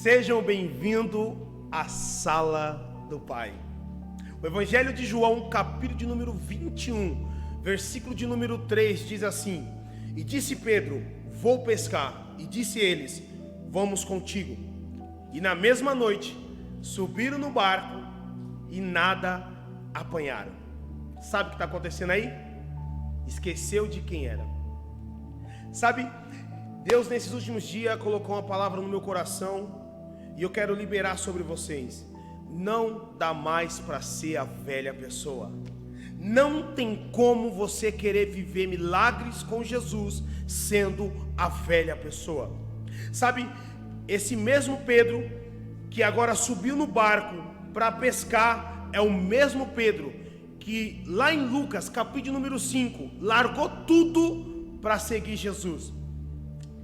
Sejam bem-vindos à Sala do Pai. O Evangelho de João, capítulo de número 21, versículo de número 3, diz assim: E disse Pedro: Vou pescar. E disse eles: Vamos contigo. E na mesma noite subiram no barco e nada apanharam. Sabe o que está acontecendo aí? Esqueceu de quem era. Sabe, Deus nesses últimos dias colocou uma palavra no meu coração e eu quero liberar sobre vocês. Não dá mais para ser a velha pessoa. Não tem como você querer viver milagres com Jesus sendo a velha pessoa. Sabe, esse mesmo Pedro que agora subiu no barco para pescar é o mesmo Pedro que lá em Lucas capítulo número 5 largou tudo para seguir Jesus.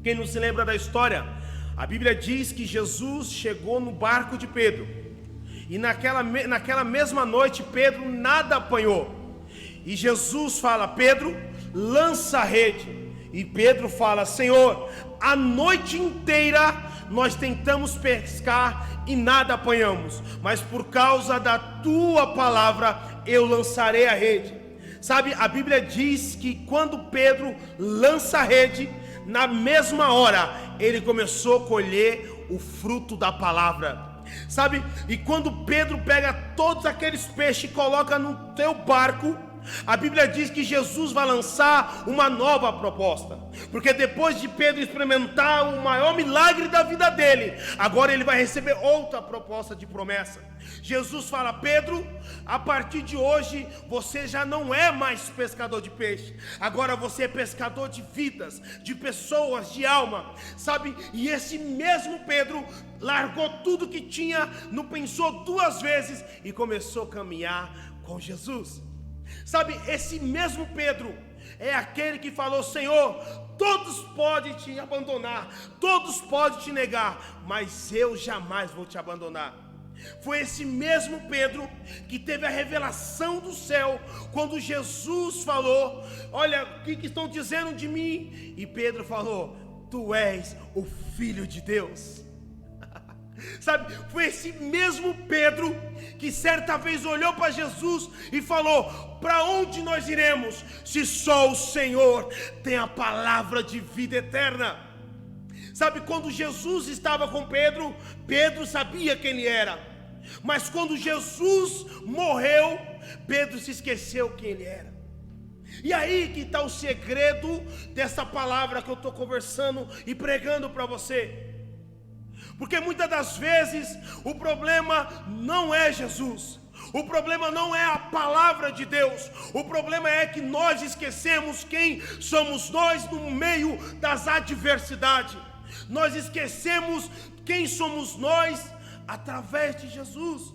Quem não se lembra da história? A Bíblia diz que Jesus chegou no barco de Pedro e naquela mesma noite Pedro nada apanhou. E Jesus fala: Pedro, lança a rede. E Pedro fala: Senhor, a noite inteira nós tentamos pescar e nada apanhamos, mas por causa da tua palavra eu lançarei a rede. Sabe, a Bíblia diz que quando Pedro lança a rede, na mesma hora ele começou a colher o fruto da palavra. Sabe, e quando Pedro pega todos aqueles peixes e coloca no teu barco, a Bíblia diz que Jesus vai lançar uma nova proposta, porque depois de Pedro experimentar o maior milagre da vida dele, agora ele vai receber outra proposta de promessa. Jesus fala: Pedro, a partir de hoje você já não é mais pescador de peixe, agora você é pescador de vidas, de pessoas, de alma. Sabe, e esse mesmo Pedro largou tudo que tinha, não pensou duas vezes e começou a caminhar com Jesus. Sabe, esse mesmo Pedro é aquele que falou: Senhor, todos podem te abandonar, todos podem te negar, mas eu jamais vou te abandonar. Foi esse mesmo Pedro que teve a revelação do céu quando Jesus falou: olha, o que estão dizendo de mim? E Pedro falou: Tu és o Filho de Deus. Sabe, foi esse mesmo Pedro que certa vez olhou para Jesus e falou: para onde nós iremos, se só o Senhor tem a palavra de vida eterna? Sabe, quando Jesus estava com Pedro, Pedro sabia quem ele era, mas quando Jesus morreu, Pedro se esqueceu quem ele era. E aí que está o segredo dessa palavra que eu estou conversando e pregando para você. Porque muitas das vezes o problema não é Jesus, o problema não é a palavra de Deus, o problema é que nós esquecemos quem somos nós no meio das adversidades. Nós esquecemos quem somos nós através de Jesus.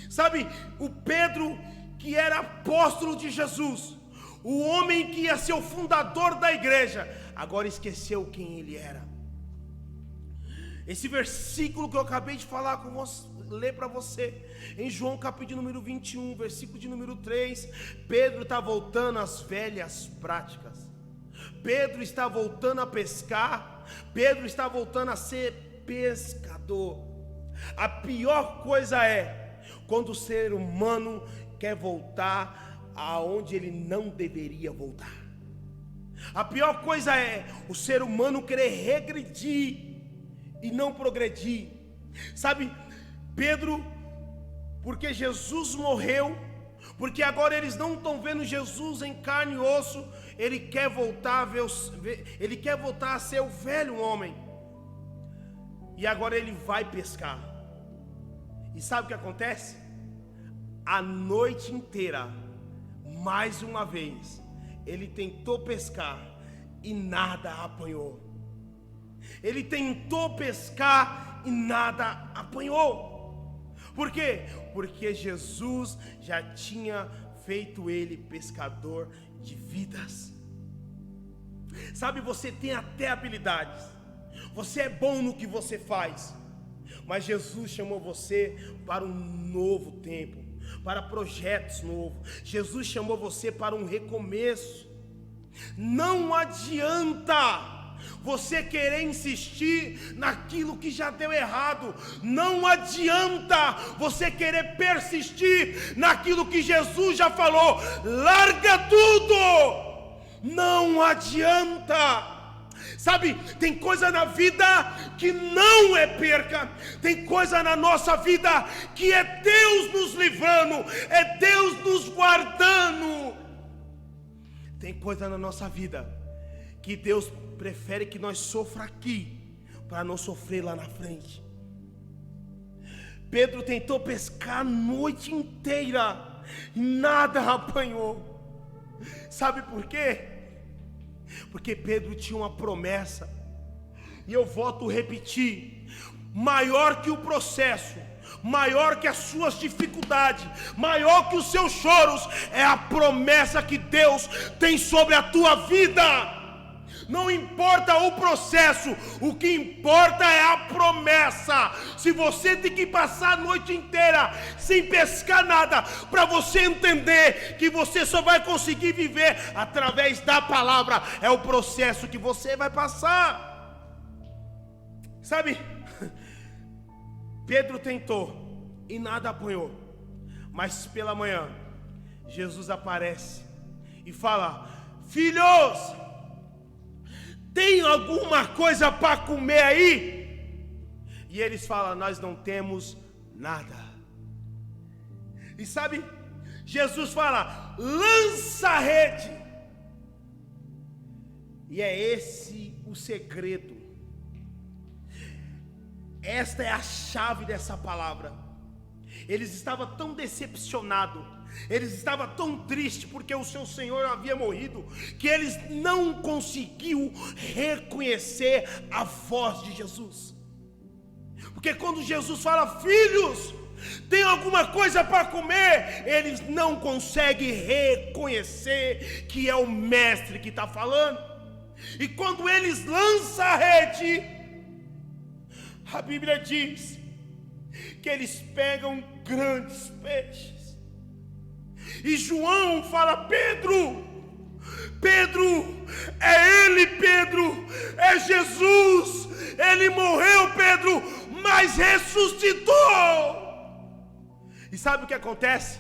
Sabe, o Pedro que era apóstolo de Jesus, o homem que ia ser o fundador da igreja, agora esqueceu quem ele era. Esse versículo que eu acabei de falar com você, ler para você, em João capítulo número 21, versículo de número 3, Pedro está voltando às velhas práticas. Pedro está voltando a pescar, Pedro está voltando a ser pescador. A pior coisa é quando o ser humano quer voltar aonde ele não deveria voltar. A pior coisa é o ser humano querer regredir e não progredir. Sabe, Pedro, porque Jesus morreu, porque agora eles não estão vendo Jesus em carne e osso, ele quer voltar a ser o velho homem. E agora ele vai pescar. E sabe o que acontece? A noite inteira, mais uma vez, ele tentou pescar e nada apanhou. Ele tentou pescar e nada apanhou. Por quê? Porque Jesus já tinha feito ele pescador de vidas. Sabe, você tem até habilidades, você é bom no que você faz, mas Jesus chamou você para um novo tempo, para projetos novos. Jesus chamou você para um recomeço. Não adianta você querer insistir naquilo que já deu errado. Não adianta você querer persistir naquilo que Jesus já falou. Larga tudo. Não adianta. Sabe, tem coisa na vida que não é perca. Tem coisa na nossa vida que é Deus nos livrando, é Deus nos guardando. Tem coisa na nossa vida que Deus prefere que nós sofra aqui, para não sofrer lá na frente. Pedro tentou pescar a noite inteira e nada apanhou. Sabe por quê? Porque Pedro tinha uma promessa, e eu volto a repetir: maior que o processo, maior que as suas dificuldades, maior que os seus choros, é a promessa que Deus tem sobre a tua vida. Não importa o processo, o que importa é a promessa. Se você tem que passar a noite inteira sem pescar nada, para você entender que você só vai conseguir viver através da palavra, é o processo que você vai passar. Sabe, Pedro tentou e nada apanhou, mas pela manhã Jesus aparece e fala: filhos, tem alguma coisa para comer aí? E eles falam: nós não temos nada. E sabe, Jesus fala: lança a rede. E é esse o segredo. Esta é a chave dessa palavra. Eles estavam tão decepcionados, eles estavam tão tristes porque o seu Senhor havia morrido, que eles não conseguiam reconhecer a voz de Jesus. Porque quando Jesus fala: filhos, tem alguma coisa para comer, eles não conseguem reconhecer que é o mestre que está falando. E quando eles lançam a rede, a Bíblia diz que eles pegam grandes peixes. E João fala: Pedro, é ele, Pedro, é Jesus, ele morreu, Pedro, mas ressuscitou. E sabe o que acontece?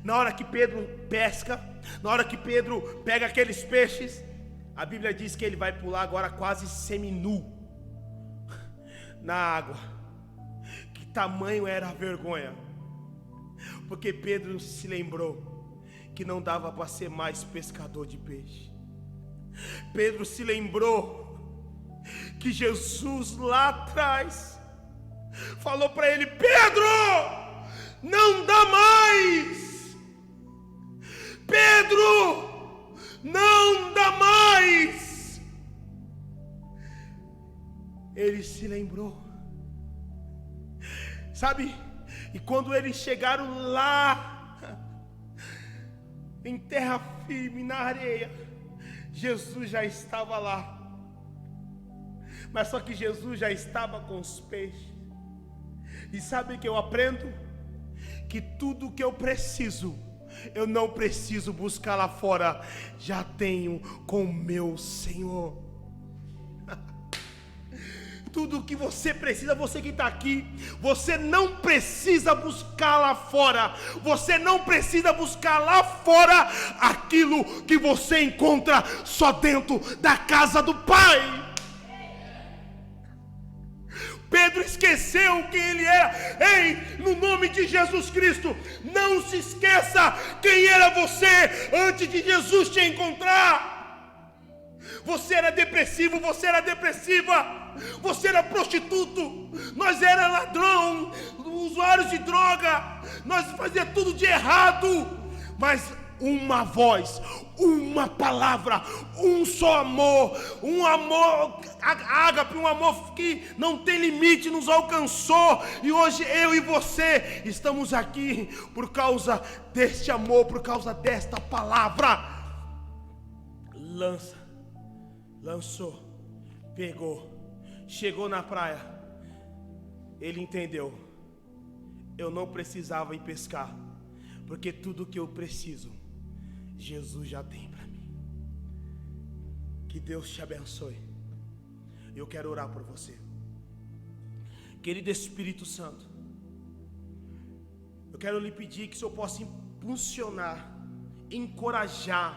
Na hora que Pedro pesca, na hora que Pedro pega aqueles peixes, a Bíblia diz que ele vai pular agora quase seminu na água. Que tamanho era a vergonha, porque Pedro se lembrou que não dava para ser mais pescador de peixe. Pedro se lembrou que Jesus lá atrás falou para ele: Pedro, não dá mais. Pedro, não dá mais. Ele se lembrou. Sabe? E quando eles chegaram lá, em terra firme, na areia, Jesus já estava lá. Mas só que Jesus já estava com os peixes. E sabe o que eu aprendo? Que tudo que eu preciso, eu não preciso buscar lá fora, já tenho com o meu Senhor. Tudo que você precisa, você que está aqui, você não precisa buscar lá fora. Você não precisa buscar lá fora aquilo que você encontra só dentro da casa do Pai. Pedro esqueceu quem ele era. Ei, no nome de Jesus Cristo, não se esqueça quem era você antes de Jesus te encontrar. Você era depressivo, você era depressiva, você era prostituto, nós era ladrão, usuários de droga, nós fazia tudo de errado, mas uma voz, uma palavra, um só amor, um amor ágape, um amor que não tem limite, nos alcançou. E hoje eu e você estamos aqui por causa deste amor, por causa desta palavra. Lançou, pegou, chegou na praia. Ele entendeu: eu não precisava ir pescar, porque tudo que eu preciso, Jesus já tem para mim. Que Deus te abençoe. Eu quero orar por você. Querido Espírito Santo, eu quero lhe pedir que o Senhor possa impulsionar, encorajar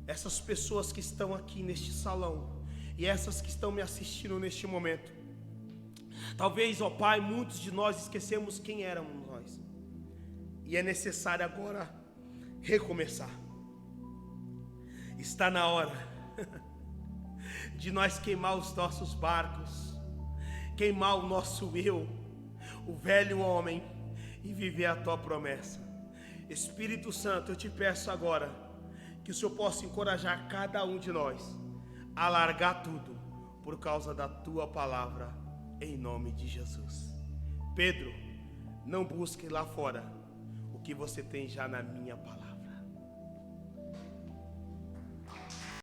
essas pessoas que estão aqui neste salão e essas que estão me assistindo neste momento. Talvez, ó Pai, muitos de nós esquecemos quem éramos nós, e é necessário agora recomeçar. Está na hora de nós queimar os nossos barcos, queimar o nosso eu, o velho homem, e viver a tua promessa. Espírito Santo, eu te peço agora que o Senhor possa encorajar cada um de nós a largar tudo por causa da tua palavra, em nome de Jesus. Pedro, não busque lá fora o que você tem já na minha palavra.